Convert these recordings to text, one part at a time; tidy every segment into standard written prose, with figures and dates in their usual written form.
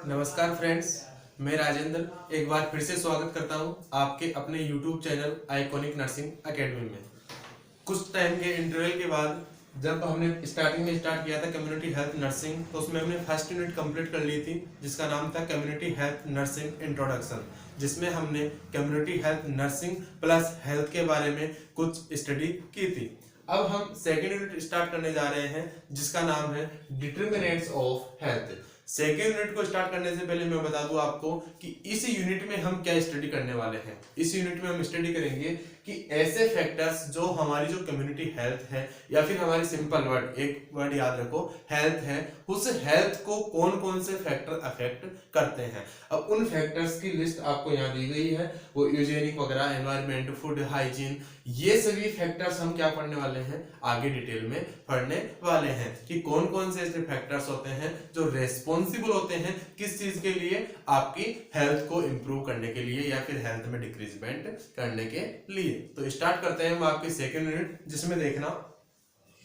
नमस्कार फ्रेंड्स, मैं राजेंद्र एक बार फिर से स्वागत करता हूं आपके अपने YouTube channel iconic nursing academy में। कुछ टाइम के इंटरवल के बाद जब हमने स्टार्टिंग में स्टार्ट किया था कम्युनिटी हेल्थ नर्सिंग, तो उसमें हमने फर्स्ट यूनिट कंप्लीट कर ली थी जिसका नाम था कम्युनिटी हेल्थ नर्सिंग इंट्रोडक्शन, जिसमें हमने community health nursing plus health के बारे में कुछ स्टडी की थी। अब हम सेकेंड यूनिट स्टार्ट करने जा रहे हैं जिसका नाम है determinants of health. Second unit को स्टार्ट करने से पहले मैं बता दूं आपको कि इस यूनिट में हम क्या स्टडी करने वाले हैं। इस यूनिट में हम स्टडी करेंगे कि ऐसे फैक्टर्स जो हमारी जो कम्युनिटी हेल्थ है, या फिर हमारी सिंपल वर्ड, एक वर्ड याद रखो, हेल्थ है, उस हेल्थ को कौन कौन से फैक्टर अफेक्ट करते हैं। अब उन फैक्टर्स की लिस्ट आपको यहाँ दी गई है, वो यूजेनिक वगैरह, एनवायरमेंट, फूड, हाइजीन, ये सभी फैक्टर्स हम क्या पढ़ने वाले हैं, आगे डिटेल में पढ़ने वाले हैं कि कौन कौन से ऐसे फैक्टर्स होते हैं जो रेस्पॉन्सिबल होते हैं किस चीज के लिए, आपकी हेल्थ को इंप्रूव करने के लिए या फिर हेल्थ में डिक्रीजमेंट करने के लिए। तो स्टार्ट करते हैं हम आपकी सेकेंड यूनिट, जिसमें देखना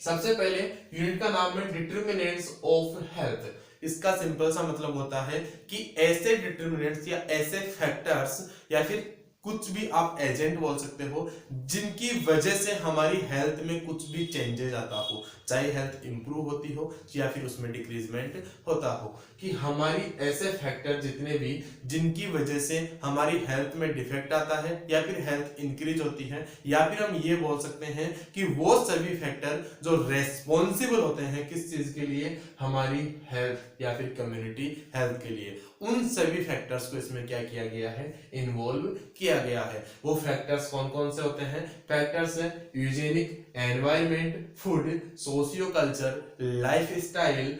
सबसे पहले यूनिट का नाम है डिटरमिनेंट्स ऑफ हेल्थ। इसका सिंपल सा मतलब होता है कि ऐसे डिटरमिनेंट्स या ऐसे फैक्टर्स या फिर कुछ भी आप एजेंट बोल सकते हो जिनकी वजह से हमारी हेल्थ में कुछ भी चेंजेस आता हो, चाहे हेल्थ इंप्रूव होती हो या फिर उसमें डिक्रीजमेंट होता हो, कि हमारी ऐसे फैक्टर जितने भी जिनकी वजह से हमारी हेल्थ में डिफेक्ट आता है या फिर हेल्थ इंक्रीज होती है, या फिर हम ये बोल सकते हैं कि वो सभी फैक्टर जो रेस्पॉन्सिबल होते हैं किस चीज के लिए, हमारी हेल्थ या फिर कम्युनिटी हेल्थ के लिए, उन सभी फैक्टर्स को इसमें क्या किया गया है, इन्वॉल्व किया गया है। वो फैक्टर्स कौन कौन से होते हैं? फैक्टर्स है eugenic, environment, food, socio culture, life style,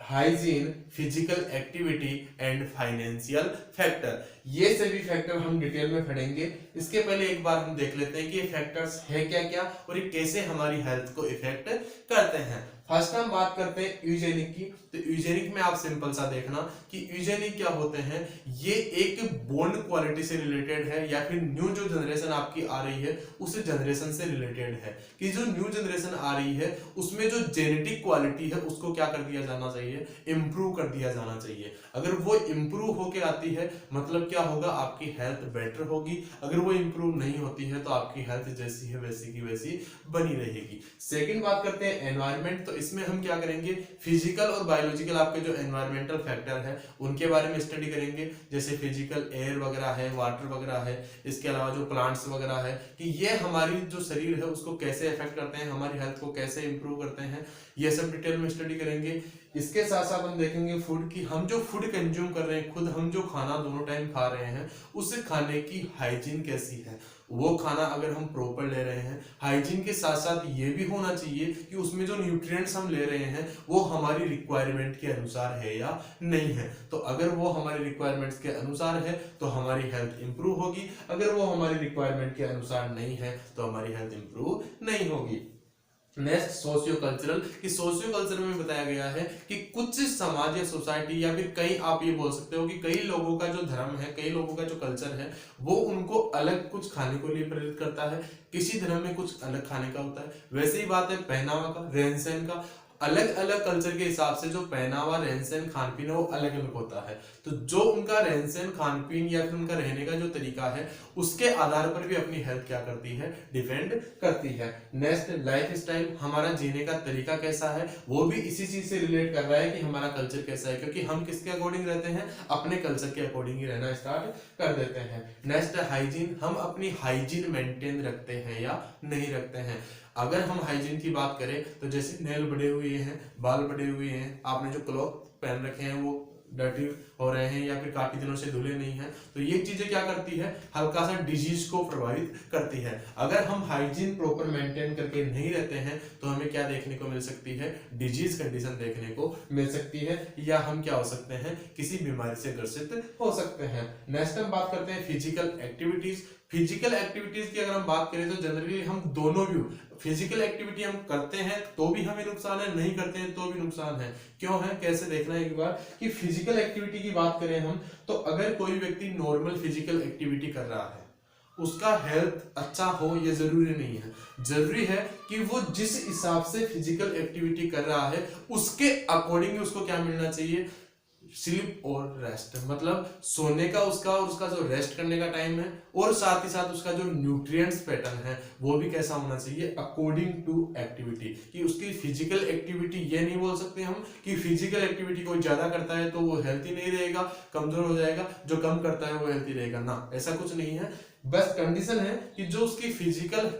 hygiene, physical activity and financial factor. ये सभी फैक्टर हम डिटेल में पढ़ेंगे। इसके पहले एक बार हम देख लेते हैं कि ये फैक्टर्स है क्या क्या और ये कैसे हमारी हेल्थ को इफेक्ट करते हैं। फर्स्ट हम बात करते हैं यूजेनिक की। तो यूजेनिक में आप सिंपल सा देखना कि यूजेनिक क्या होते हैं, ये एक बोन क्वालिटी से रिलेटेड है या फिर न्यू जो जनरेशन आपकी आ रही है उस जनरेशन से रिलेटेड है, कि जो न्यू जनरेशन आ रही है उसमें जो जेनेटिक क्वालिटी है उसको क्या कर दिया जाना चाहिए, इंप्रूव कर दिया जाना चाहिए। अगर वो इंप्रूव होके आती है मतलब क्या होगा, आपकी हेल्थ बेटर होगी। अगर वो इंप्रूव नहीं होती है तो आपकी हेल्थ जैसी है वैसी की वैसी बनी रहेगी। सेकंड बात करते हैं एनवायरमेंट। तो इसमें हम क्या करेंगे, फिजिकल और बायोलॉजिकल आपके जो एनवायरमेंटल फैक्टर है उनके बारे में स्टडी करेंगे, जैसे फिजिकल एयर वगैरह है, वाटर वगैरह है, इसके अलावा जो प्लांट्स वगैरह है, कि ये हमारी जो शरीर है उसको कैसे इफेक्ट करते हैं, हमारी हेल्थ को कैसे इंप्रूव करते हैं, ये सब डिटेल में स्टडी करेंगे। इसके साथ साथ हम देखेंगे फूड की, हम जो फूड कंज्यूम कर रहे हैं, खुद हम जो खाना दोनों टाइम खा रहे हैं उस खाने की हाइजीन कैसी है, वो खाना अगर हम प्रॉपर ले रहे हैं, हाइजीन के साथ साथ ये भी होना चाहिए कि उसमें जो न्यूट्रिएंट्स हम ले रहे हैं वो हमारी रिक्वायरमेंट के अनुसार है या नहीं है। तो अगर वो हमारी रिक्वायरमेंट्स के अनुसार है तो हमारी हेल्थ इंप्रूव होगी, अगर वो हमारी रिक्वायरमेंट के अनुसार नहीं है तो हमारी हेल्थ इंप्रूव नहीं होगी। नेक्स्ट सोशियो कल्चरल, कि सोशियो कल्चर में बताया गया है कि कुछ समाज या सोसाइटी या फिर कई, आप ये बोल सकते हो कि कई लोगों का जो धर्म है, कई लोगों का जो कल्चर है वो उनको अलग कुछ खाने को लिए प्रेरित करता है, किसी धर्म में कुछ अलग खाने का होता है। वैसे ही बात है पहनावा का, रहन सहन का, अलग अलग कल्चर के हिसाब से जो पहनावा, रहन सहन, खान पीन है वो अलग अलग होता है। तो जो उनका रहन सहन, खान पीन या फिर उनका रहने का जो तरीका है उसके आधार पर भी अपनी हेल्थ क्या करती है, डिपेंड करती है। नेक्स्ट लाइफ स्टाइल, हमारा जीने का तरीका कैसा है, वो भी इसी चीज से रिलेट कर रहा है कि हमारा कल्चर कैसा है, क्योंकि हम किसके अकॉर्डिंग रहते हैं, अपने कल्चर के अकॉर्डिंग ही रहना स्टार्ट कर देते हैं। नेक्स्ट हाइजीन, हम अपनी हाइजीन मेंटेन रखते हैं या नहीं रखते हैं। अगर हम हाइजीन की बात करें तो जैसे नेल बड़े हुए हैं, बाल बड़े हुए हैं, आपने जो क्लॉथ पहन रखे हैं वो डर्टी हो रहे हैं या फिर काफी दिनों से धुले नहीं हैं, तो ये चीजें क्या करती है, हल्का सा डिजीज को प्रभावित करती है। अगर हम हाइजीन प्रॉपर मेंटेन करके नहीं रहते हैं तो हमें क्या देखने को मिल सकती है, डिजीज कंडीशन देखने को मिल सकती है, या हम क्या हो सकते हैं, किसी बीमारी से ग्रसित हो सकते हैं। नेक्स्ट हम बात करते हैं फिजिकल एक्टिविटीज। फिजिकल एक्टिविटीज की अगर हम बात करें तो जनरली हम दोनों भी, फिजिकल एक्टिविटी हम करते हैं तो भी हमें नुकसान है, नहीं करते हैं तो भी नुकसान है। क्यों है, कैसे देखना है एक बार, कि फिजिकल एक्टिविटी की बात करें हम तो अगर कोई व्यक्ति नॉर्मल फिजिकल एक्टिविटी कर रहा है उसका हेल्थ अच्छा हो ये जरूरी नहीं है। जरूरी है कि वो जिस हिसाब से फिजिकल एक्टिविटी कर रहा है उसके अकॉर्डिंग उसको क्या मिलना चाहिए, स्लीप और रेस्ट, मतलब सोने का उसका और उसका जो रेस्ट करने का टाइम है, और साथ ही साथ उसका जो न्यूट्रिएंट्स पैटर्न है वो भी कैसा होना चाहिए, अकॉर्डिंग टू एक्टिविटी। कि उसकी फिजिकल एक्टिविटी, ये नहीं बोल सकते हम कि फिजिकल एक्टिविटी कोई ज्यादा करता है तो वो हेल्थी नहीं रहेगा, कमजोर हो जाएगा, जो कम करता है वो हेल्थी रहेगा, ना, ऐसा कुछ नहीं है। बस कंडीशन है कि जो उसकी फिजिकल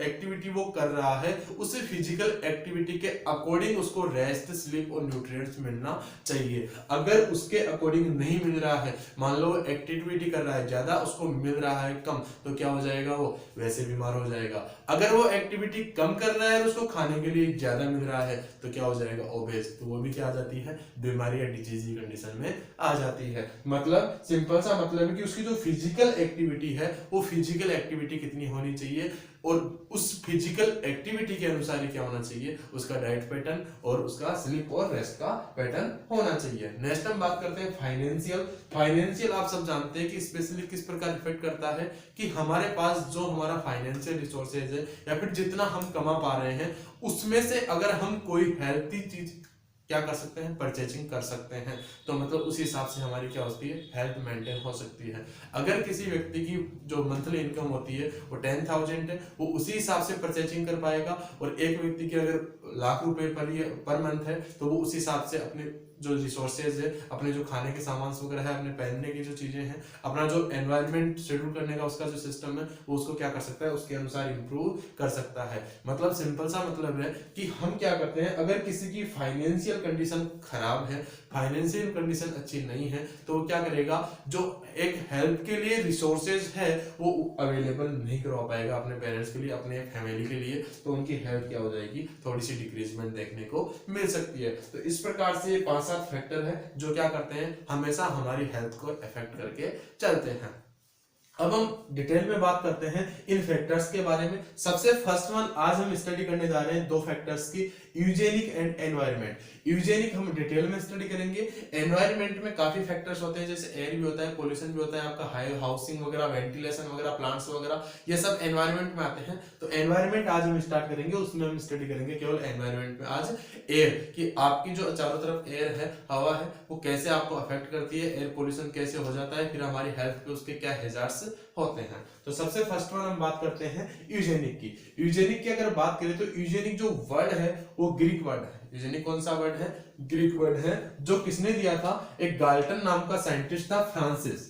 एक्टिविटी वो कर रहा है, उसे फिजिकल एक्टिविटी के अकॉर्डिंग उसको रेस्ट, स्लीप और न्यूट्रिएंट्स मिलना चाहिए। अगर उसके अकॉर्डिंग नहीं मिल रहा है, मान लो एक्टिविटी कर रहा है ज्यादा, उसको मिल रहा है कम, तो क्या हो जाएगा, वो वैसे बीमार हो जाएगा। अगर वो एक्टिविटी कम कर रहा है और उसको खाने के लिए ज्यादा मिल रहा है, तो क्या हो जाएगा, ओबेस, तो वो भी क्या आ जाती है, बीमारी या डिजीज की कंडीशन में आ जाती है। मतलब सिंपल सा मतलब है कि उसकी जो फिजिकल एक्टिविटी है वो फिजिकल एक्टिविटी कितनी होनी चाहिए, और उस फिजिकल एक्टिविटी के अनुसार ही क्या होना चाहिए, उसका डाइट पैटर्न और उसका स्लीप और रेस्ट का पैटर्न होना चाहिए। नेक्स्ट हम बात करते हैं फाइनेंशियल। फाइनेंशियल आप सब जानते हैं कि स्पेशली किस प्रकार इफेक्ट करता है, कि हमारे पास जो हमारा फाइनेंशियल रिसोर्सेज है या फिर जितना हम कमा पा रहे हैं, उसमें से अगर हम कोई हेल्थी चीज क्या कर सकते हैं, परचेजिंग कर सकते हैं, तो मतलब उस हिसाब से हमारी क्या होती है, हेल्थ मेंटेन हो सकती है। अगर किसी व्यक्ति की जो मंथली इनकम होती है वो 10,000 है, वो उसी हिसाब से परचेजिंग कर पाएगा, और एक व्यक्ति की अगर लाख रुपए पर मंथ है, तो वो उस हिसाब से अपने जो रिसोर्सेज है, अपने जो खाने के सामान वगैरह है, अपने पहनने की जो चीजें हैं, अपना जो एनवायरनमेंट शेड्यूल करने का उसका जो सिस्टम है, वो उसको क्या कर सकता है, उसके अनुसार इंप्रूव कर सकता है। मतलब सिंपल सा मतलब है कि हम क्या करते हैं, अगर किसी की फाइनेंशियल कंडीशन खराब है, फाइनेंशियल कंडीशन अच्छी नहीं है, तो वो क्या करेगा, जो एक हेल्प के लिए रिसोर्सेज है वो अवेलेबल नहीं करवा पाएगा अपने पेरेंट्स के लिए, अपने फैमिली के लिए, तो उनकी हेल्थ क्या हो जाएगी, थोड़ी सी डिक्रीजमेंट देखने को मिल सकती है। तो इस प्रकार से 5-7 फैक्टर है जो क्या करते हैं, हमेशा हमारी हेल्थ को अफेक्ट करके चलते हैं। अब हम डिटेल में बात करते हैं इन फैक्टर्स के बारे में। सबसे फर्स्ट वन आज हम स्टडी करने जा रहे हैं दो फैक्टर्स की, यूजेनिक एंड एनवायरनमेंट। यूजेनिक हम डिटेल में स्टडी करेंगे। एनवायरनमेंट में काफी फैक्टर्स होते हैं, जैसे एयर भी होता है, पोल्यूशन भी होता है, आपका हाई हाउसिंग वगैरह, वेंटिलेशन वगैरह, प्लांट्स वगैरह, ये सब एनवायरनमेंट में आते हैं। तो एनवायरनमेंट आज हम स्टार्ट करेंगे, उसमें हम स्टडी करेंगे केवल एनवायरनमेंट में आज एयर, कि आपकी जो चारों तरफ एयर है, हवा है, वो कैसे आपको अफेक्ट करती है, एयर पोल्यूशन कैसे हो जाता है, फिर हमारी हेल्थ पे उसके क्या हैजार्ड्स होते हैं। तो सबसे फर्स्ट वन हम बात करते हैं यूजेनिक की। यूजेनिक की अगर बात करें तो यूजेनिक जो वर्ड है वो ग्रीक वर्ड है। यूजेनिक कौन सा वर्ड है, ग्रीक वर्ड है, जो किसने दिया था, एक गाल्टन नाम का साइंटिस्ट था, फ्रांसिस,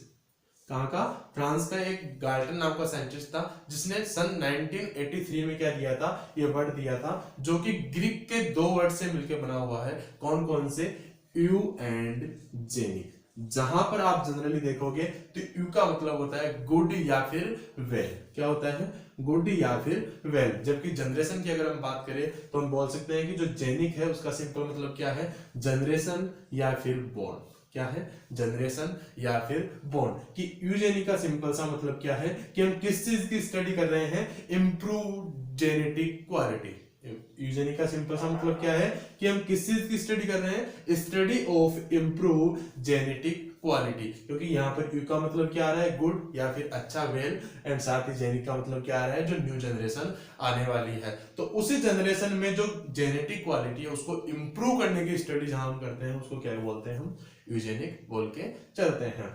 कहां का, फ्रांस का एक गाल्टन नाम का साइंटिस्ट था, जिसने सन 1983 में क्या दिया था, ये वर्ड दिया था, जो कि ग्रीक के दो वर्ड से मिलकर बना हुआ है। कौन कौन से, यू एंड जेनिक। जहां पर आप जनरली देखोगे तो यू का मतलब होता है गुड या फिर वेल, क्या होता है, गुड या फिर वेल। जबकि जनरेशन की अगर हम बात करें तो हम बोल सकते हैं कि जो जेनिक है उसका सिंपल मतलब क्या है, जनरेशन या फिर बोर्न, क्या है, जनरेशन या फिर बोर्न। कि यूजेनिक का सिंपल सा मतलब क्या है, कि हम किस चीज की स्टडी कर रहे हैं, इंप्रूव जेनेटिक क्वालिटी। यूजेनिक का सिंपल सा मतलब क्या है, कि हम किस चीज की स्टडी कर रहे हैं, study of improve genetic quality. क्योंकि यहाँ पर यू का मतलब क्या आ रहा है, गुड या फिर अच्छा, वेल, एंड साथ ही जेनिक का मतलब क्या आ रहा है, जो न्यू जनरेशन आने वाली है। तो उसी जनरेशन में जो जेनेटिक क्वालिटी है उसको इंप्रूव करने की स्टडी जहां हम करते हैं उसको क्या बोलते हैं, हम यूजेनिक बोल के चलते हैं।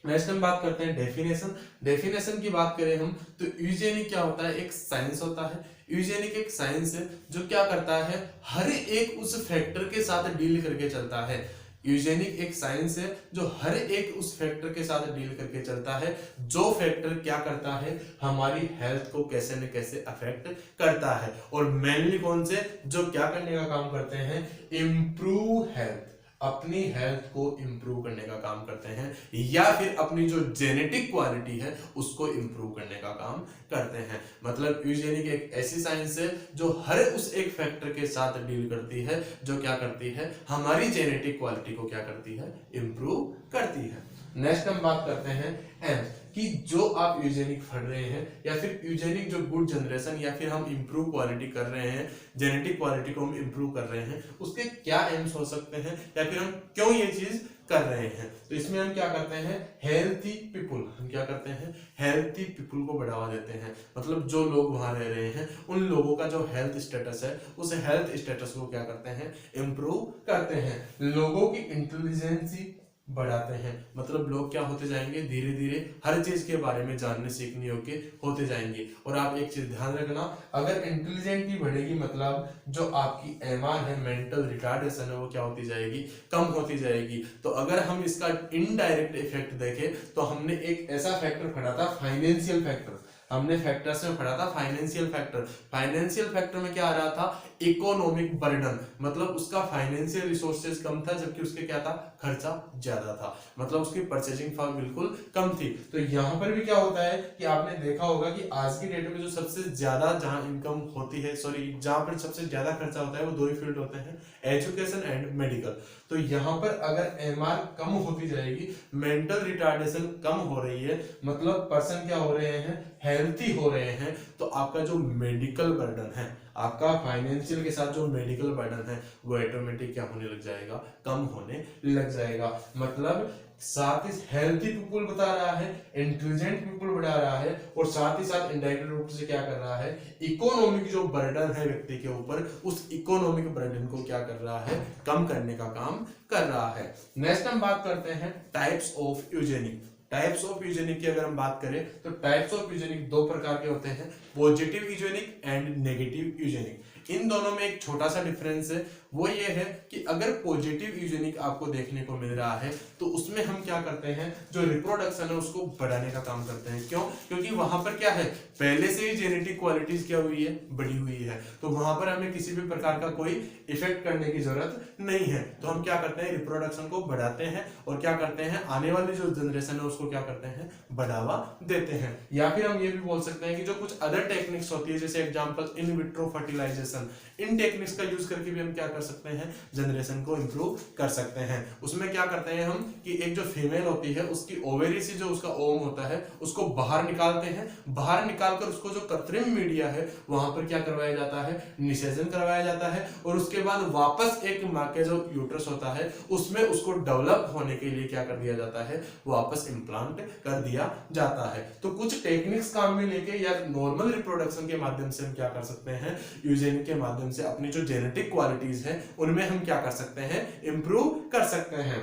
नेक्स्ट हम बात करते हैं डेफिनेशन। डेफिनेशन की बात करें हम तो यूजेनिक क्या होता है, एक साइंस होता है। यूजेनिक एक साइंस है जो क्या करता है, हर एक उस फैक्टर के साथ डील करके चलता है। यूजेनिक एक साइंस है जो हर एक उस फैक्टर के साथ डील करके चलता है, जो फैक्टर क्या करता है, हमारी हेल्थ को कैसे न कैसे अफेक्ट करता है। और मेनली कौन से, जो क्या करने का काम करते हैं, इम्प्रूव हेल्थ, अपनी हेल्थ को इंप्रूव करने का काम करते हैं, या फिर अपनी जो जेनेटिक क्वालिटी है उसको इंप्रूव करने का काम करते हैं। मतलब यूजेनिक एक ऐसी साइंस है जो हर उस एक फैक्टर के साथ डील करती है, जो क्या करती है, हमारी जेनेटिक क्वालिटी को क्या करती है, इंप्रूव करती है। नेक्स्ट हम बात करते हैं एम्स। कि जो आप यूजेनिक पढ़ रहे हैं या फिर यूजेनिक जो गुड जनरेशन या फिर हम इम्प्रूव क्वालिटी कर रहे हैं, जेनेटिक क्वालिटी को हम इम्प्रूव कर रहे हैं, उसके क्या एम्स हो सकते हैं या फिर हम क्यों ये चीज कर रहे हैं। तो इसमें हम क्या करते हैं, हेल्थी पीपुल, हम क्या करते हैं, हेल्थी पीपुल को बढ़ावा देते हैं। मतलब जो लोग वहां रह रहे हैं उन लोगों का जो हेल्थ स्टेटस है उस हेल्थ स्टेटस को क्या करते हैं, इम्प्रूव करते हैं। लोगों की इंटेलिजेंसी बढ़ाते हैं, मतलब लोग क्या होते जाएंगे, धीरे धीरे हर चीज के बारे में जानने सीखने योग्य होते जाएंगे। और आप एक चीज ध्यान रखना, अगर इंटेलिजेंटी बढ़ेगी मतलब जो आपकी एमआर है, मेंटल रिटार्डेशन है, वो क्या होती जाएगी, कम होती जाएगी। तो अगर हम इसका इनडायरेक्ट इफेक्ट देखें तो हमने एक ऐसा फैक्टर पढ़ा था, फाइनेंशियल फैक्टर, हमने फैक्टर्स में पढ़ा था फाइनेंशियल फैक्टर। फाइनेंशियल फैक्टर में क्या आ रहा था, इकोनॉमिक बर्डन, मतलब उसका फाइनेंशियल रिसोर्सेज कम था जबकि उसके क्या था, खर्चा ज्यादा था, मतलब उसकी परचेजिंग पावर बिल्कुल कम थी। तो यहाँ पर भी क्या होता है कि आपने देखा होगा कि आज की डेट में जो सबसे ज्यादा जहां इनकम होती है, सॉरी जहां पर सबसे ज्यादा खर्चा होता है वो दो ही फील्ड होते हैं, एजुकेशन एंड मेडिकल। तो यहाँ पर अगर एमआर कम होती जाएगी, मेंटल रिटार्डेशन कम हो रही है, मतलब पर्सन क्या हो रहे हैं, हेल्थी हो रहे हैं, तो आपका जो मेडिकल बर्डन है, आपका फाइनेंशियल के साथ जो मेडिकल बर्डन है वो ऑटोमेटिक क्या होने लग जाएगा, कम होने लग जाएगा। मतलब साथ ही हेल्थी पीपल बता रहा है, इंटेलिजेंट पीपल बढ़ा रहा है, और साथ ही साथ इनडायरेक्ट रूप से क्या कर रहा है, इकोनॉमिक जो बर्डन है व्यक्ति के ऊपर, उस इकोनॉमिक बर्डन को क्या कर रहा है, कम करने का काम कर रहा है। नेक्स्ट हम बात करते हैं types of eugenic. Types of eugenic की अगर हम बात करें तो टाइप्स ऑफ यूजेनिक दो प्रकार के होते हैं, positive eugenic and negative eugenic. इन दोनों में एक छोटा सा डिफरेंस है, वो ये है कि अगर पॉजिटिव यूजेनिक आपको देखने को मिल रहा है तो उसमें हम क्या करते हैं, जो रिप्रोडक्शन है उसको बढ़ाने का काम करते हैं। क्यों? क्योंकि वहां पर क्या है, पहले से ही जेनेटिक क्वालिटीज क्या हुई है, बढ़ी हुई है, तो वहां पर हमें किसी भी प्रकार का कोई इफेक्ट करने की जरूरत नहीं है। तो हम क्या करते हैं, रिप्रोडक्शन को बढ़ाते हैं और क्या करते हैं, आने वाली जो जनरेशन है उसको क्या करते हैं, बढ़ावा देते हैं। या फिर हम ये भी बोल सकते हैं कि जो कुछ अदर टेक्निक्स होती है, जैसे एग्जांपल इन विट्रो फर्टिलाइजेशन, इन टेक्निक्स का यूज करके भी हम क्या कर सकते हैं, जनरेशन को इंप्रूव कर सकते हैं। उसमें क्या करते हैं हम कि एक जो फीमेल होती है उसकी ओवेरी से जो उसका ओम होता है उसको बाहर निकालते हैं, बाहर निकालकर उसको जो कृत्रिम मीडिया है वहां पर क्या करवाया जाता है, निषेचन करवाया जाता है, और उसके बाद वापस एक मां के जो यूट्रस होता है उसमें उसको डेवलप होने के लिए क्या कर दिया जाता है, वापस इम्प्लांट कर दिया जाता है। तो कुछ टेक्निक्स काम में लेके या नॉर्मल रिप्रोडक्शन के माध्यम से हम क्या कर सकते हैं, यूजेनिक के माध्यम से अपनी जो जेनेटिक क्वालिटीज है उनमें हम क्या कर सकते हैं, इंप्रूव कर सकते हैं।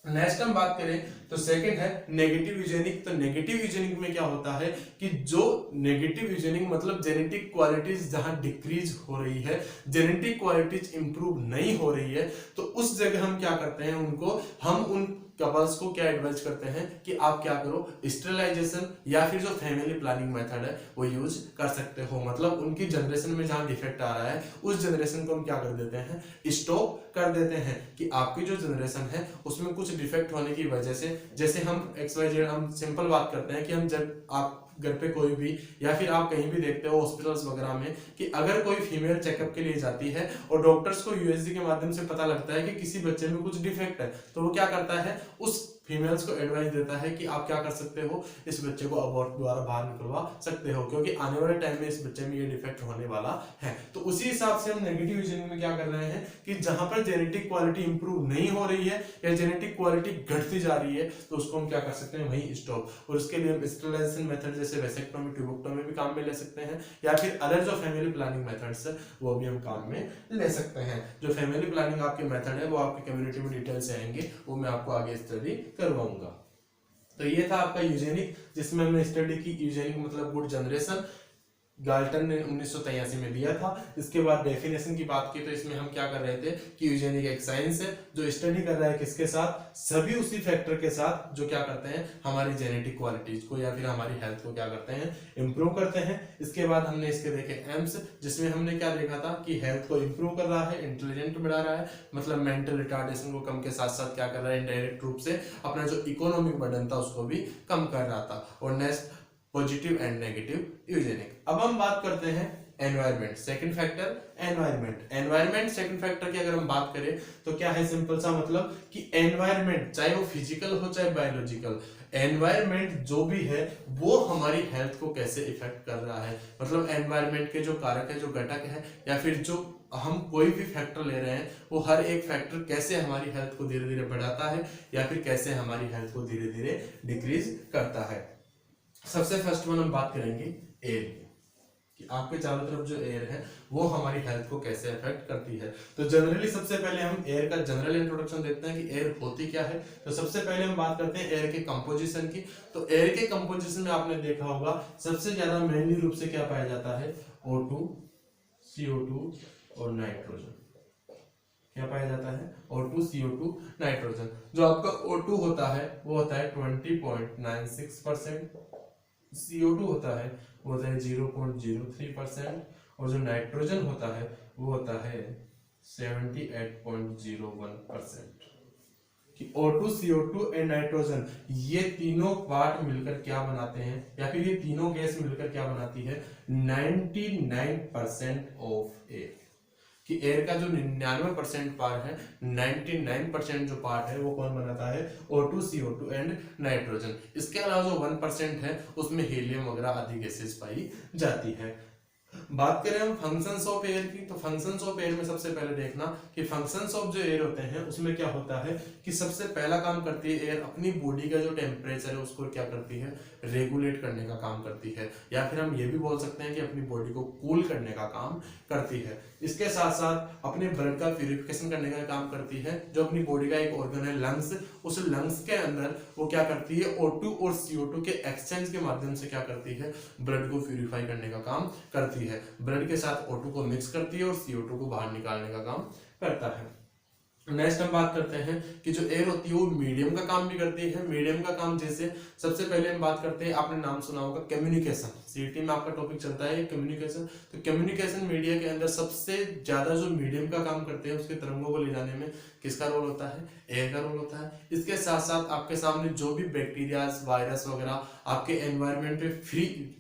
नेक्स्ट हम बात करें तो सेकंड है नेगेटिव यूजेनिक। तो नेगेटिव यूजेनिक में क्या होता है कि जो नेगेटिव यूजेनिक मतलब जेनेटिक क्वालिटीज जहां डिक्रीज हो रही है, जेनेटिक क्वालिटीज इंप्रूव नहीं हो रही है, तो उस जगह हम क्या करते हैं, उनको हम उन कपल्स को क्या एडवाइज करते हैं कि आप क्या करो, स्टेरिलाइजेशन या फिर जो फैमिली प्लानिंग मेथड है वो यूज कर सकते हो। मतलब उनकी जनरेशन में जहां डिफेक्ट आ रहा है उस जनरेशन को हम क्या कर देते हैं, स्टॉप कर देते हैं, कि आपकी जो जनरेशन है उसमें कुछ डिफेक्ट होने की वजह से, जैसे हम XYZ हम सिंपल बात करते हैं कि हम जब आप घर पे कोई भी या फिर आप कहीं भी देखते हो हॉस्पिटल्स वगैरह में कि अगर कोई फीमेल चेकअप के लिए जाती है और डॉक्टर्स को यूएसजी के माध्यम से पता लगता है कि किसी बच्चे में कुछ डिफेक्ट है, तो वो क्या करता है, उस फीमेल्स को एडवाइस देता है कि आप क्या कर सकते हो, इस बच्चे को अबॉर्ट द्वारा बाहर निकलवा सकते हो, क्योंकि आने वाले टाइम में इस बच्चे में ये डिफेक्ट होने वाला है। तो उसी हिसाब से हम नेगेटिव यूजेनिक में क्या कर रहे हैं कि जहां पर जेनेटिक क्वालिटी इंप्रूव नहीं हो रही है या जेनेटिक क्वालिटी घटती जा रही है तो उसको हम क्या कर सकते हैं, वहीं स्टॉप। और उसके लिए हम स्टेरिलाइजेशन मेथड जैसे वेसेक्टोमी, ट्यूबोक्टोमी भी काम में ले सकते हैं, या फिर अदर जो फैमिली प्लानिंग मेथड्स है वो भी हम काम में ले सकते हैं। जो फैमिली प्लानिंग आपके मेथड है वो आपकी कम्युनिटी में डिटेल से आएंगे, वो मैं आपको आगे स्टडी करवाऊंगा। तो ये था आपका यूजेनिक, जिसमें हमने स्टडी की यूजेनिक मतलब गुड जनरेशन, गाल्टन ने 1983 में दिया था। इसके बाद डेफिनेशन की बात की तो इसमें हम क्या कर रहे थे कि यूजेनिक एक साइंस है जो स्टडी कर रहा है किसके साथ, सभी उसी फैक्टर के साथ जो क्या करते हैं, हमारी जेनेटिक क्वालिटीज को या फिर हमारी हेल्थ को क्या करते हैं, इंप्रूव करते हैं। इसके बाद हमने इसके देखे एम्स, जिसमें हमने क्या देखा था कि हेल्थ को इंप्रूव कर रहा है, इंटेलिजेंट बढ़ा रहा है, मतलब मेंटल रिटार्डेशन को कम के साथ साथ क्या कर रहा है, इनडायरेक्ट रूप से अपना जो इकोनॉमिक बर्डन था उसको भी कम कर रहा था। और next positive and negative eugenic. अब हम बात करते हैं environment, second factor environment. Environment second factor की अगर हम बात करें तो क्या है, सिंपल सा मतलब कि एनवायरमेंट चाहे वो फिजिकल हो चाहे बायोलॉजिकल, एनवायरमेंट जो भी है वो हमारी हेल्थ को कैसे इफेक्ट कर रहा है। मतलब एनवायरमेंट के जो कारक है, जो घटक है, या फिर जो हम कोई भी फैक्टर ले रहे हैं, वो हर एक फैक्टर कैसे हमारी हेल्थ को धीरे धीरे बढ़ाता है या फिर कैसे हमारी हेल्थ को धीरे धीरे डिक्रीज करता है। सबसे फर्स्ट वन हम बात करेंगे एयर की, कि आपके चारों तरफ जो एयर है वो हमारी हेल्थ को कैसे अफेक्ट करती है। तो जनरली सबसे पहले हम एयर का जनरल इंट्रोडक्शन देखते हैं कि एयर होती क्या है। तो सबसे पहले हम बात करते हैं एयर के कंपोजिशन की। तो एयर के कंपोजिशन में आपने देखा होगा सबसे ज्यादा मेनली रूप से क्या पाया जाता है, O2, CO2 और नाइट्रोजन। क्या पाया जाता है, O2, CO2, नाइट्रोजन। जो आपका O2 होता है वो होता है 20.96%, CO2 होता है वो होता है 0.03%, और जो नाइट्रोजन होता है वो होता है 78.01%। कि O2, CO2 एंड नाइट्रोजन ये तीनों पार्ट मिलकर क्या बनाते हैं, या फिर ये तीनों गैस मिलकर क्या बनाती है, 99% ऑफ एयर। कि एयर का जो 99% पार्ट है, 99% जो पार्ट है वो कौन बनाता है, O2, CO2 एंड नाइट्रोजन। इसके अलावा जो 1% है उसमें हीलियम वगैरह आदि गैसेस पाई जाती है। बात करें हम फंक्शंस ऑफ एयर की, तो फंक्शंस ऑफ एयर में सबसे पहले देखना कि फंक्शंस ऑफ जो एयर होते हैं उसमें क्या होता है कि सबसे पहला काम करती है एयर अपनी बॉडी का जो टेम्परेचर है उसको क्या करती है, रेगुलेट करने का काम करती है, या फिर हम ये भी बोल सकते हैं कि अपनी बॉडी को कूल करने का काम करती है। इसके साथ साथ अपने ब्लड का प्यूरिफिकेशन करने का काम करती है। जो अपनी बॉडी का एक ऑर्गन है लंग्स, उस लंग्स के अंदर वो क्या करती है, O2 और CO2 के एक्सचेंज के माध्यम से क्या करती है, ब्लड को प्यूरिफाई करने का काम करती है। ब्लड के साथ O2 को मिक्स करती है और CO2 को बाहर निकालने का काम करता है। नेक्स्ट हम बात करते हैं कि जो एयर होती है वो मीडियम का काम भी करती है। मीडियम का काम जैसे सबसे पहले हम बात करते हैं, आपने नाम सुना होगा कम्युनिकेशन, सीटी में आपका टॉपिक चलता है कम्युनिकेशन। तो कम्युनिकेशन मीडिया के अंदर सबसे ज्यादा जो मीडियम का काम करते हैं उसके तरंगों को ले जाने में किसका रोल होता है, एयर का रोल होता है। इसके साथ साथ आपके सामने जो भी बैक्टीरिया, वायरस वगैरह आपके एनवायरमेंट पे फ्री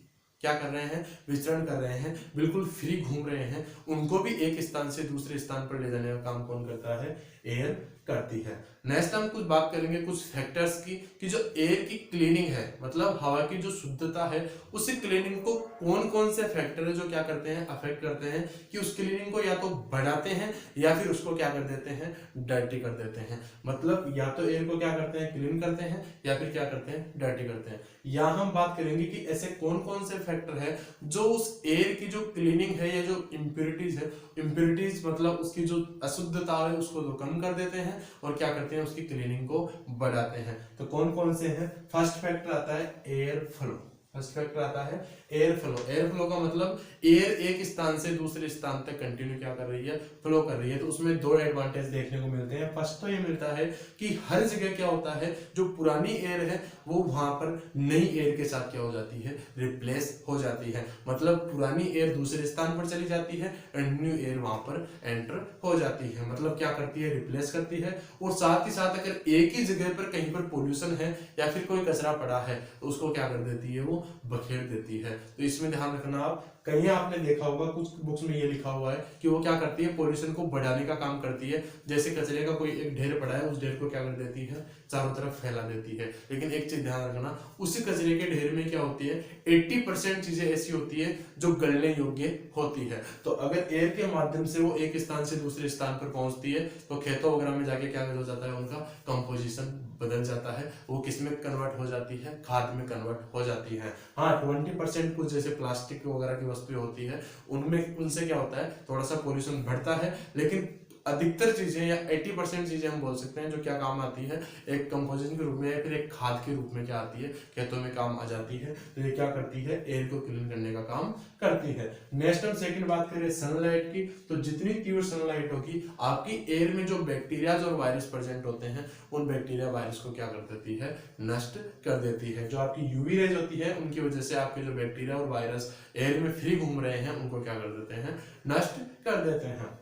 क्या कर रहे हैं, विचरण कर रहे हैं, बिल्कुल फ्री घूम रहे हैं, उनको भी एक स्थान से दूसरे स्थान पर ले जाने का काम कौन करता है, एयर करती है। नेक्स्ट हम कुछ बात करेंगे कुछ फैक्टर्स की, कि जो एयर की क्लीनिंग है, मतलब हवा की जो शुद्धता है, उस क्लीनिंग को कौन कौन से फैक्टर है जो क्या करते हैं, अफेक्ट करते हैं, कि उस क्लीनिंग को या तो बढ़ाते हैं या फिर उसको क्या कर देते हैं, डर्टी कर देते हैं। मतलब या तो एयर को क्या करते हैं, क्लीन करते हैं, या फिर क्या करते हैं, डर्टी करते हैं। यहाँ हम बात करेंगे कि ऐसे कौन कौन से फैक्टर है जो उस एयर की जो क्लीनिंग है या जो इम्प्योरिटीज है, इम्प्योरिटीज मतलब उसकी जो अशुद्धता है उसको तो कम कर देते हैं और क्या करते हैं, उसकी क्लीनिंग को बढ़ाते हैं। तो कौन कौन से हैं, फर्स्ट फैक्टर आता है एयर फ्लो। फर्स्ट फैक्टर आता है एयर फ्लो। एयर फ्लो का मतलब एयर एक स्थान से दूसरे स्थान तक कंटिन्यू क्या कर रही है, फ्लो कर रही है। तो उसमें दो एडवांटेज देखने को मिलते हैं। फर्स्ट तो ये मिलता है कि हर जगह क्या होता है, जो पुरानी एयर है वो वहां पर नई एयर के साथ क्या हो जाती है, रिप्लेस हो जाती है। मतलब पुरानी एयर दूसरे स्थान पर चली जाती है एंड न्यू एयर वहां पर एंटर हो जाती है। मतलब क्या करती है, रिप्लेस करती है। और साथ ही साथ अगर एक ही जगह पर कहीं पर पोल्यूशन है या फिर कोई कचरा पड़ा है तो उसको क्या कर देती है, वो बखेर देती है। तो इसमें ध्यान रखना आप, कहीं आपने देखा होगा कुछ बुक्स में ये लिखा हुआ है कि वो क्या करती है, पोल्यूशन को बढ़ाने का काम करती है। जैसे कचरे का कोई एक ढेर पड़ा है, उस ढेर को क्या कर देती है, चारों तरफ फैला देती है। लेकिन एक चीज ध्यान रखना, उसी कचरे के ढेर में क्या होती है, 80% चीजें ऐसी होती है जो गलने योग्य होती है। तो अगर एयर के माध्यम से वो एक स्थान से दूसरे स्थान पर पहुंचती है तो खेतों वगैरह में जाके क्या हो जाता है, उनका कंपोजिशन बदल जाता है। वो किस में कन्वर्ट हो जाती है, खाद में कन्वर्ट हो जाती है। हाँ 20% कुछ जैसे प्लास्टिक वगैरह की वस्तुएं होती है उनमें, उनसे क्या होता है, थोड़ा सा पोल्यूशन बढ़ता है। लेकिन अधिकतर चीजें या 80% चीजें हम बोल सकते हैं जो क्या काम आती है, एक कंपोजिशन के रूप में या फिर एक खाद के रूप में क्या आती है, खेतों में काम आ जाती है। तो ये क्या करती है, एयर को क्लीन करने का काम करती है। नेक्स्ट हम सेकंड बात करें सनलाइट की, तो जितनी तीव्र सनलाइट होगी आपकी एयर में जो बैक्टीरिया और वायरस प्रेजेंट होते हैं उन बैक्टीरिया वायरस को क्या कर देती है, नष्ट कर देती है। जो आपकी यूवी रेज होती है उनकी वजह से आपके जो बैक्टीरिया और वायरस एयर में फ्री घूम रहे हैं उनको क्या कर देते हैं, नष्ट कर देते हैं।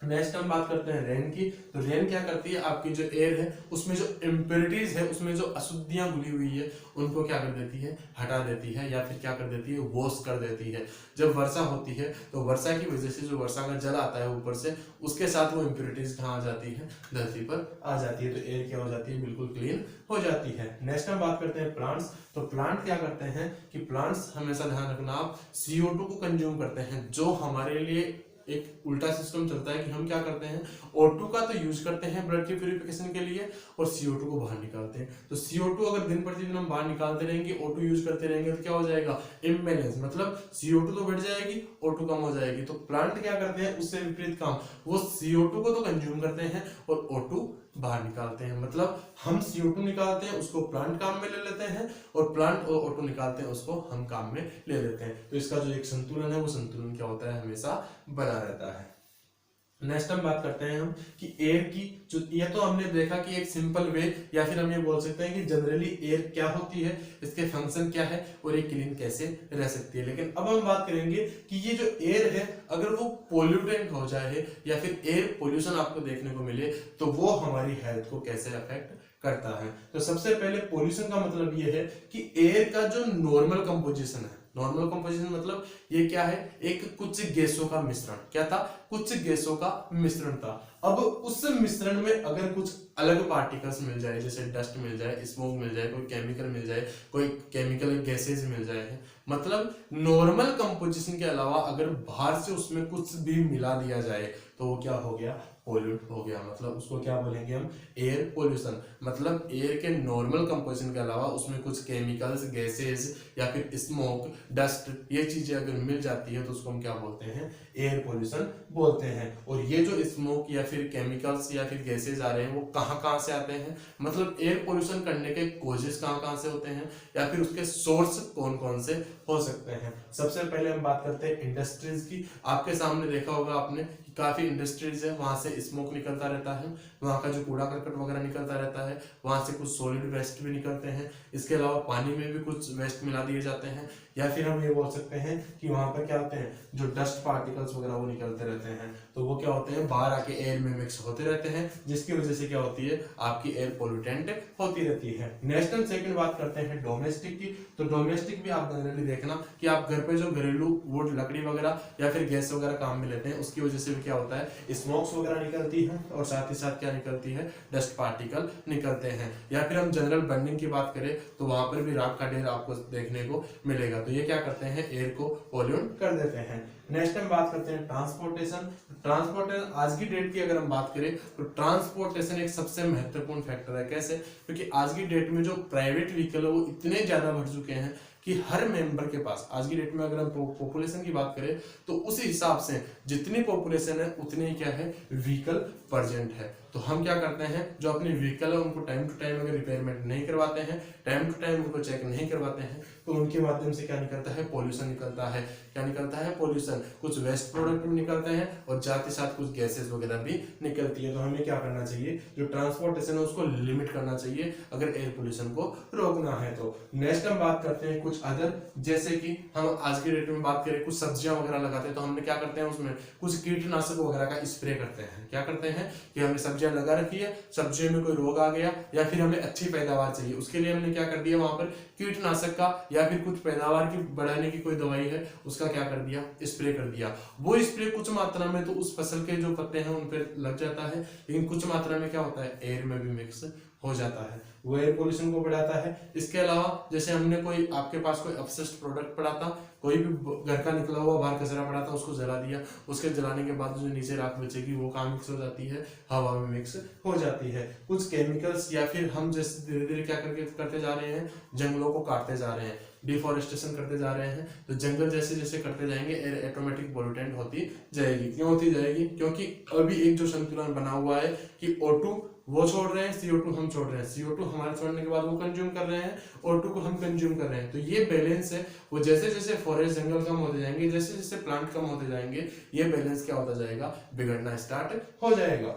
नेक्स्ट हम बात करते हैं रेन की। तो रेन क्या करती है, आपकी जो एयर है उसमें जो इम्प्योरिटीज है, उसमें जो अशुद्धियां घुली हुई है उनको क्या कर देती है, हटा देती है, या फिर क्या कर देती है, वॉश कर देती है। जब वर्षा होती है तो वर्षा की वजह से जो वर्षा का जल आता है ऊपर से, उसके साथ वो इम्प्योरिटीज कहाँ आ जाती है, धरती पर आ जाती है। तो एयर क्या हो जाती है, बिल्कुल क्लीन हो जाती है। नेक्स्ट हम बात करते हैं प्लांट्स। तो प्लांट क्या करते हैं कि प्लांट्स हमेशा ध्यान रखना आप, CO2 को कंज्यूम करते हैं, जो हमारे लिए एक उल्टा सिस्टम चलता है कि हम क्या करते हैं, O2 का तो यूज करते हैं ब्लड की प्यूरिफिकेशन के लिए और CO2 को बाहर निकालते हैं। तो CO2 अगर दिन प्रतिदिन हम बाहर निकालते रहेंगे, O2 यूज करते रहेंगे, तो क्या हो जाएगा, इम्बैलेंस, मतलब CO2 तो बढ़ जाएगी, O2 कम हो जाएगी। तो प्लांट क्या करते हैं, उससे विपरीत काम, वो CO2 को तो कंज्यूम करते हैं और O2 बाहर निकालते हैं। मतलब हम CO2 निकालते हैं, उसको प्लांट काम में ले लेते हैं, और प्लांट और O2 निकालते हैं, उसको हम काम में ले लेते हैं। तो इसका जो एक संतुलन है, वो संतुलन क्या होता है, हमेशा बना रहता है। नेक्स्ट हम बात करते हैं हम कि एयर की जो, ये तो हमने देखा कि एक सिंपल वे, या फिर हम ये बोल सकते हैं कि जनरली एयर क्या होती है, इसके फंक्शन क्या है और ये क्लीन कैसे रह सकती है। लेकिन अब हम बात करेंगे कि ये जो एयर है अगर वो पोल्यूटेंट हो जाए या फिर एयर पोल्यूशन आपको देखने को मिले, तो वो हमारी हेल्थ को कैसे अफेक्ट करता है। तो सबसे पहले पोल्यूशन का मतलब ये है कि एयर का जो नॉर्मल कंपोजिशन है, नॉर्मल कंपोजिशन मतलब ये क्या है, एक कुछ गैसों का मिश्रण, क्या था, कुछ गैसों का मिश्रण था। अब उस मिश्रण में अगर कुछ अलग पार्टिकल्स मिल जाए, जैसे डस्ट मिल जाए, स्मोक मिल जाए, कोई केमिकल मिल जाए, कोई केमिकल गैसेज मिल जाए, मतलब नॉर्मल कंपोजिशन के अलावा अगर बाहर से उसमें कुछ भी मिला दिया जाए, तो वो क्या हो गया, पोल्यूट हो गया। मतलब उसको क्या बोलेंगे हम, एयर पोल्यूशन। मतलब एयर के नॉर्मल कंपोजिशन के अलावा उसमें कुछ केमिकल्स, गैसेज या फिर स्मोक, डस्ट, ये चीजें अगर मिल जाती है तो उसको हम क्या बोलते हैं, एयर पोल्यूशन बोलते हैं। और ये जो स्मोक या फिर केमिकल्स या फिर गैसेज आ रहे हैं, वो कहाँ कहाँ से आते हैं, मतलब एयर पोल्यूशन करने के कोजेस कहाँ कहाँ से होते हैं, या फिर उसके सोर्स कौन कौन से हो सकते हैं। सबसे पहले हम बात करते हैं इंडस्ट्रीज की। आपके सामने देखा होगा आपने, काफी इंडस्ट्रीज है, वहां से स्मोक निकलता रहता है, वहां का जो कूड़ा करकट वगैरह निकलता रहता है, वहां से कुछ सॉलिड वेस्ट भी निकलते हैं। इसके अलावा पानी में भी कुछ वेस्ट मिला दिए जाते हैं, या फिर हम ये बोल सकते हैं कि वहां पर क्या होते हैं, जो डस्ट पार्टिकल्स वगैरह वो निकलते रहते हैं, तो वो क्या होते हैं, बाहर आके एयर में मिक्स होते रहते हैं, जिसकी वजह से क्या होती है, आपकी एयर पोल्यूटेंट होती रहती है। नेक्स्ट एंड सेकंड बात करते हैं डोमेस्टिक की। तो डोमेस्टिक भी आप जनरली देखना कि आप घर पे जो घरेलू वुड, लकड़ी वगैरह या फिर गैस वगैरह काम में लेते हैं, उसकी वजह से भी क्या होता है, स्मोक्स वगैरह निकलती है, और साथ ही साथ क्या निकलती है, डस्ट पार्टिकल निकलते हैं। या फिर हम जनरल बर्निंग की बात करें तो वहां पर भी राख का ढेर आपको देखने को मिलेगा। तो ये क्या करते हैं, एयर को पोल्यूट कर देते हैं। नेक्स्ट हम बात करते हैं ट्रांसपोर्टेशन। ट्रांसपोर्टेशन आज की डेट की अगर हम बात करें तो ट्रांसपोर्टेशन एक सबसे महत्वपूर्ण फैक्टर है। कैसे, क्योंकि आज की डेट में जो प्राइवेट व्हीकल है वो इतने ज्यादा बढ़ चुके हैं कि हर मेंबर के पास, आज की डेट में अगर हम पॉपुलेशन की बात करें तो उस हिसाब से जितनी पॉपुलेशन है उतनी क्या है, व्हीकल प्रेजेंट है। तो हम क्या करते हैं, जो अपने व्हीकल है उनको टाइम टू टाइम अगर रिपेयरमेंट नहीं करवाते हैं, टाइम टू टाइम उनको चेक नहीं करवाते हैं, तो उनके माध्यम से क्या निकलता है, पॉल्यूशन निकलता है। क्या निकलता है, पॉल्यूशन, कुछ वेस्ट प्रोडक्ट भी निकलते हैं और साथ ही साथ कुछ गैसेस वगैरह भी निकलती है। तो हमें क्या करना चाहिए, जो ट्रांसपोर्टेशन है उसको लिमिट करना चाहिए अगर एयर पोल्यूशन को रोकना है तो। नेक्स्ट हम बात करते हैं कुछ अदर, जैसे कि हम आज के डेट में बात करें, कुछ सब्जियां वगैरह लगाते हैं तो हमने क्या करते हैं, उसमें कुछ कीटनाशक वगैरह का स्प्रे करते हैं। क्या करते हैं कि हमने सब्जियां लगा रखी है, सब्जियों में कोई रोग आ गया या फिर हमें अच्छी पैदावार चाहिए, उसके लिए हमने क्या कर दिया, वहां पर कीटनाशक का या फिर कुछ पैदावार की बढ़ाने की कोई दवाई है उसका क्या कर दिया, स्प्रे कर दिया। वो स्प्रे कुछ मात्रा में तो उस फसल के जो पत्ते हैं उन पर लग जाता है, लेकिन कुछ मात्रा में क्या होता है, एयर में भी मिक्स हो जाता है, वो एयर पोल्यूशन को बढ़ाता है। इसके अलावा जैसे हमने कोई, आपके पास कोई अपशिष्ट प्रोडक्ट पड़ा था, कोई भी घर का निकला हुआ बाहर कचरा पड़ा था, उसको जला दिया, उसके जलाने के बाद जो नीचे राख बचेगी वो कहाँ मिक्स हो जाती है, हवा में मिक्स हो जाती है। कुछ केमिकल्स या फिर हम जैसे धीरे धीरे क्या करते जा रहे हैं, जंगलों को काटते जा रहे हैं, डिफॉरेस्टेशन करते जा रहे हैं, तो जंगल जैसे जैसे करते जाएंगे एयर ऑटोमेटिक पोल्यूटेंट होती जाएगी। क्यों होती जाएगी, क्योंकि अभी एक जो संतुलन बना हुआ है कि O2 वो छोड़ रहे हैं, CO2 हम छोड़ रहे हैं, CO2 हमारे छोड़ने के बाद वो कंज्यूम कर रहे हैं, O2 को हम कंज्यूम कर रहे हैं। तो ये बैलेंस है, वो जैसे जैसे फॉरेस्ट जंगल कम होते जाएंगे, जैसे जैसे प्लांट कम होते जाएंगे, ये बैलेंस क्या होता जाएगा, बिगड़ना स्टार्ट हो जाएगा।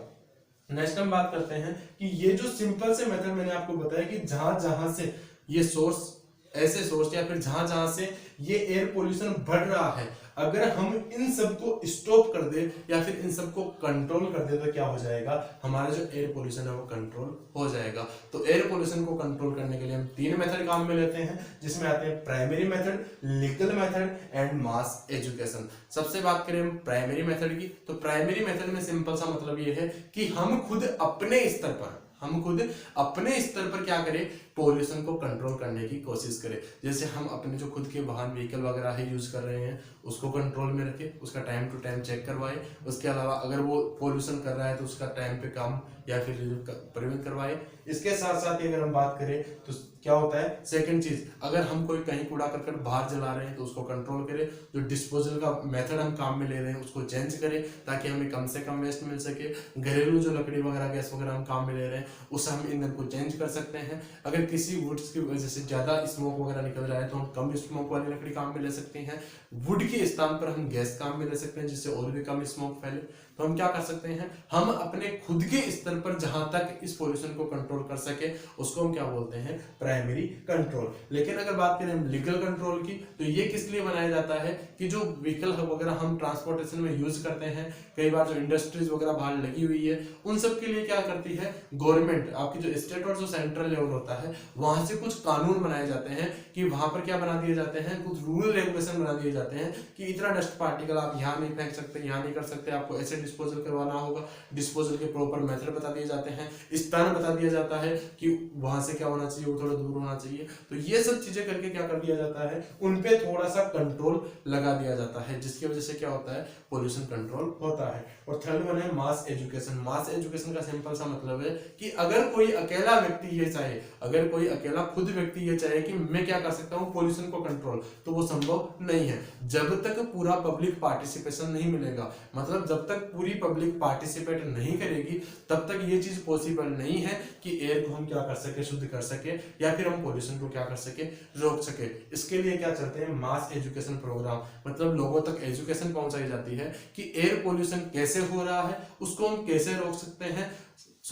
नेक्स्ट हम बात करते हैं कि ये जो सिंपल से मेथड मैंने आपको बताया कि जहां जहां से ये सोर्स, ऐसे सोर्स या फिर जहां जहां से ये एयर पोल्यूशन बढ़ रहा है, अगर हम इन सबको स्टॉप कर दे या फिर इन सबको कंट्रोल कर दे तो क्या हो जाएगा, हमारा जो एयर पोल्यूशन है वो कंट्रोल हो जाएगा। तो एयर पोल्यूशन को कंट्रोल करने के लिए हम 3 मेथड काम में लेते हैं, जिसमें आते हैं primary method, legal method and mass education. सबसे बात करें हम प्राइमरी मेथड की, तो प्राइमरी मेथड में सिंपल सा मतलब ये है कि हम खुद अपने स्तर पर क्या करें, पोल्यूशन को कंट्रोल करने की कोशिश करें। जैसे हम अपने जो खुद के वाहन व्हीकल वगैरह है यूज कर रहे हैं उसको कंट्रोल में रखें, उसका टाइम टू टाइम चेक करवाएं। उसके अलावा अगर वो पोल्यूशन कर रहा है तो उसका टाइम पे काम या फिर प्रिवेंट करवाएं। इसके साथ साथ अगर हम बात करें तो क्या होता है, सेकंड चीज, अगर हम कोई कहीं कूड़ा करकट बाहर जला रहे हैं तो उसको कंट्रोल करें। जो डिस्पोजल का मेथड हम काम में ले रहे हैं उसको चेंज करें ताकि हमें कम से कम वेस्ट मिल सके। घरेलू जो लकड़ी वगैरह गैस वगैरह हम काम में ले रहे हैं उससे हम ईंधन को चेंज कर सकते हैं। अगर किसी वुड्स की वजह से ज्यादा स्मोक वगैरह निकल रहा है तो हम कम स्मोक वाली लकड़ी काम में ले सकते हैं। वुड के स्थान पर हम गैस काम में ले सकते हैं जिससे और भी कम स्मोक फैले। तो हम क्या कर सकते हैं, हम अपने खुद के स्तर पर जहां तक इस पोल्यूशन को कंट्रोल कर सके उसको हम क्या बोलते हैं, प्राइमरी कंट्रोल। लेकिन अगर बात करें हम लीगल कंट्रोल की, तो ये किस लिए बनाया जाता है कि जो व्हीकल वगैरह हम ट्रांसपोर्टेशन में यूज करते हैं, कई बार जो इंडस्ट्रीज वगैरह बाहर लगी हुई है उन सब के लिए क्या करती है गवर्नमेंट, आपकी जो स्टेट और जो सेंट्रल लेवल होता है वहां से कुछ कानून बनाए जाते हैं कि वहां पर क्या बना दिए जाते हैं, कुछ रूल रेगुलेशन बना दिए जाते हैं कि इतना डस्ट पार्टिकल आप यहाँ नहीं फेंक सकते, यहाँ नहीं कर सकते, आपको ऐसे डिस्पोजल करवाना होगा। डिस्पोजल के प्रॉपर मेथड बता दिए जाते हैं, स्थान बता दिया जाता है कि वहां से क्या होना चाहिए, वो थोड़ा दूर होना चाहिए। तो ये सब चीजें करके क्या कर दिया जाता है, उनपे थोड़ा सा कंट्रोल लगा दिया जाता है, जिसकी वजह से क्या होता है, पोल्यूशन कंट्रोल होता है। और थर्ड वन है मास एजुकेशन। मास एजुकेशन का सिंपल सा मतलब है कि अगर कोई अकेला व्यक्ति ये चाहे, अगर कोई अकेला खुद व्यक्ति ये चाहे कि मैं क्या कर सकता हूँ पोल्यूशन को कंट्रोल, तो वो संभव नहीं है जब तक पूरा पब्लिक पार्टिसिपेशन नहीं मिलेगा। मतलब जब तक पूरी पब्लिक पार्टिसिपेट नहीं करेगी तब तक ये चीज पॉसिबल नहीं है कि एयर को हम क्या कर सके, शुद्ध कर सके या फिर हम पोल्यूशन को क्या कर सके, रोक सके। इसके लिए क्या चलते हैं, मास एजुकेशन प्रोग्राम। मतलब लोगों तक एजुकेशन पहुंचाई जाती है कि एयर पोल्यूशन कैसे हो रहा है, उसको हम कैसे रोक सकते हैं,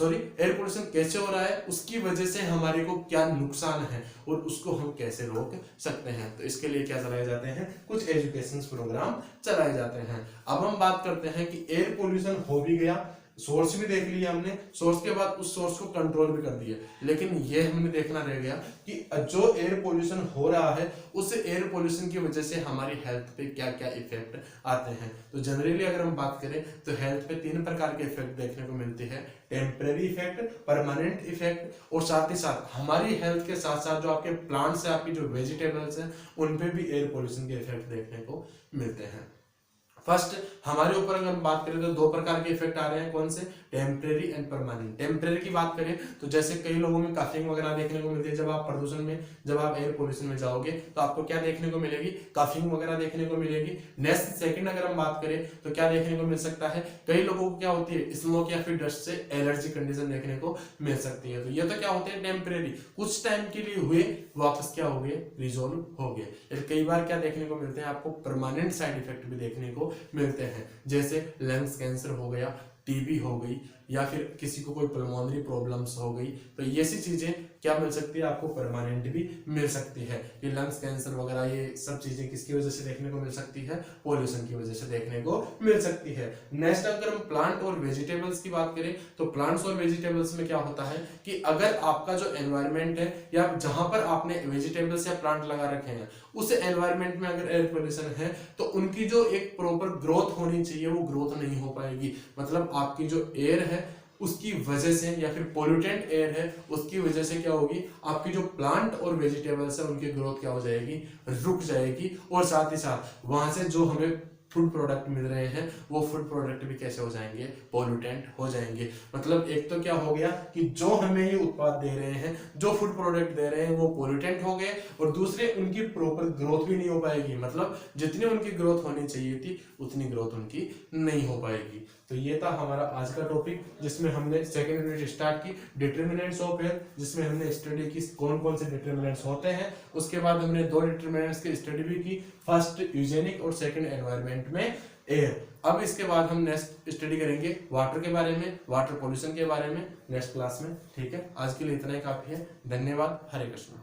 एयर पोल्यूशन कैसे हो रहा है, उसकी वजह से हमारे को क्या नुकसान है और उसको हम कैसे रोक सकते हैं। तो इसके लिए क्या चलाए जाते हैं, कुछ एजुकेशन प्रोग्राम चलाए जाते हैं। अब हम बात करते हैं कि एयर पोल्यूशन हो भी गया, सोर्स भी देख लिया हमने, सोर्स के बाद उस सोर्स को कंट्रोल भी कर दिया, लेकिन ये हमने देखना रह गया कि जो एयर पोल्यूशन हो रहा है उस एयर पोल्यूशन की वजह से हमारी हेल्थ पे क्या क्या इफेक्ट आते हैं। तो जनरली अगर हम बात करें तो हेल्थ पे 3 प्रकार के इफेक्ट देखने को मिलते हैं, टेम्परेरी इफेक्ट, परमानेंट इफेक्ट और साथ ही साथ हमारी हेल्थ के साथ साथ जो आपके प्लांट्स है, आपकी जो वेजिटेबल्स हैं, उन पे भी एयर पोल्यूशन के इफेक्ट देखने को मिलते हैं। फर्स्ट हमारे ऊपर अगर हम बात करें तो 2 प्रकार के इफेक्ट आ रहे हैं, कौन से, टेम्परेरी एंड परमानेंट। टेम्परेरी की बात करें तो जैसे कई लोगों में कफिंग वगैरह देखने को मिलती है, जब आप प्रदूषण में, जब आप एयर पोल्यूशन में जाओगे तो आपको क्या देखने को मिलेगी, कफिंग वगैरह देखने को मिलेगी। नेक्स्ट सेकंड अगर हम बात करें तो क्या देखने को मिल सकता है, कई लोगों को क्या होती है, स्मोक या फिर डस्ट से एलर्जी कंडीशन देखने को मिल सकती है। तो ये तो क्या होते हैं टेम्परेरी, कुछ टाइम के लिए हुए, वापस क्या हो गए, रिजोल्व हो गए। कई बार क्या देखने को मिलते हैं, आपको परमानेंट साइड इफेक्ट भी देखने को मिलते हैं, जैसे लंग्स कैंसर हो गया, टीबी हो गई, या फिर किसी को कोई पल्मोनरी प्रॉब्लम्स हो गई। तो ये सी चीजें क्या मिल सकती है, आपको परमानेंट भी मिल सकती है। ये लंग्स कैंसर वगैरह ये सब चीजें किसकी वजह से देखने को मिल सकती है, पोल्यूशन की वजह से देखने को मिल सकती है। नेक्स्ट अगर हम प्लांट और वेजिटेबल्स की बात करें तो प्लांट्स और वेजिटेबल्स में क्या होता है कि अगर आपका जो एनवायरमेंट है या जहां पर आपने वेजिटेबल्स या प्लांट लगा रखे हैं उस एनवायरमेंट में अगर एयर पोल्यूशन है तो उनकी जो एक प्रॉपर ग्रोथ होनी चाहिए वो ग्रोथ नहीं हो पाएगी। मतलब आपकी जो एयर है उसकी वजह से या फिर पोल्यूटेंट एयर है उसकी वजह से क्या होगी, आपकी जो प्लांट और वेजिटेबल्स है उनकी ग्रोथ क्या हो जाएगी, रुक जाएगी। और साथ ही साथ वहां से जो हमें फूड प्रोडक्ट मिल रहे हैं वो फूड प्रोडक्ट भी कैसे हो जाएंगे, पोल्यूटेंट हो जाएंगे। मतलब एक तो क्या हो गया कि जो हमें ये उत्पाद दे रहे हैं, जो फूड प्रोडक्ट दे रहे हैं वो पोल्यूटेंट हो गए, और दूसरे उनकी प्रॉपर ग्रोथ भी नहीं हो पाएगी। मतलब जितनी उनकी ग्रोथ होनी चाहिए थी उतनी ग्रोथ उनकी नहीं हो पाएगी। तो ये था हमारा आज का टॉपिक जिसमें हमने सेकंड यूनिट स्टार्ट की, डिटरमिनेंट्स ऑफ एयर, जिसमें हमने स्टडी की कौन कौन से डिटरमिनेंट्स होते हैं। उसके बाद हमने 2 डिटरमिनेंट्स की स्टडी भी की, फर्स्ट यूजेनिक और सेकंड एनवायरनमेंट में एयर। अब इसके बाद हम नेक्स्ट स्टडी करेंगे वाटर के बारे में, वाटर पोल्यूशन के बारे में नेक्स्ट क्लास में। ठीक है, आज के लिए इतना ही काफी है। धन्यवाद। हरे कृष्ण।